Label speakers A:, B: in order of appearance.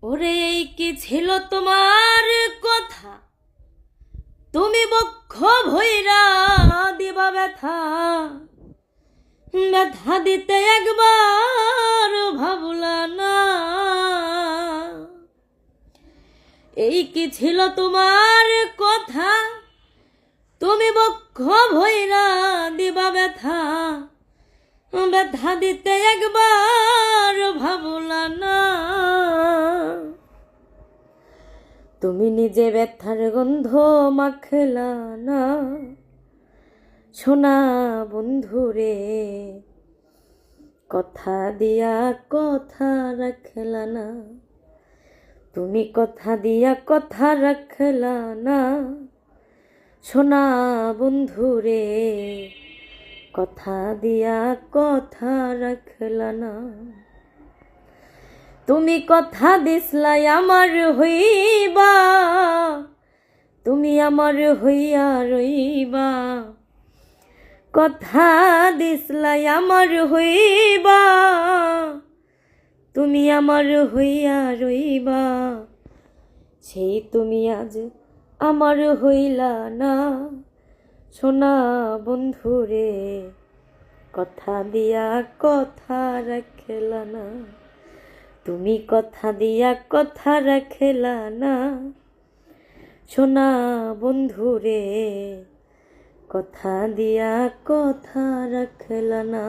A: ওরে এই কি ছিল তোমার কথা, তুমি বক্ষ ভৈরা দিবা ব্যথা, ব্যথা দিতে একবার ভাবলা না। এই কি ছিল তোমার কথা, তুমি বক্ষ ভৈরা দিবা ব্যথা, ব্যথা দিতে একবার ভাবলা না। তুমি নিজে ব্যথার গন্ধ মাখলা না, সোনা বন্ধুরে কথা দিয়া কথা রাখলা না। তুমি কথা দিয়া কথা রাখলা না, সোনা বন্ধুরে কথা দিয়া কথা রাখলা না। তুমি কথা দিসলাই আমার হইবা, তুমি আমার হইয়া রইবা। কথা দিসলাই আমার হইবা, তুমি আমার হইয়া রইবা। সেই তুমি আজ আমার হইলা না, সোনা বন্ধুরে কথা দিয়া কথা রাখলা না। তুমি কথা দিয়া কথা রাখলা না, সোনা বন্ধুরে কথা দিয়া কথা রাখলা না।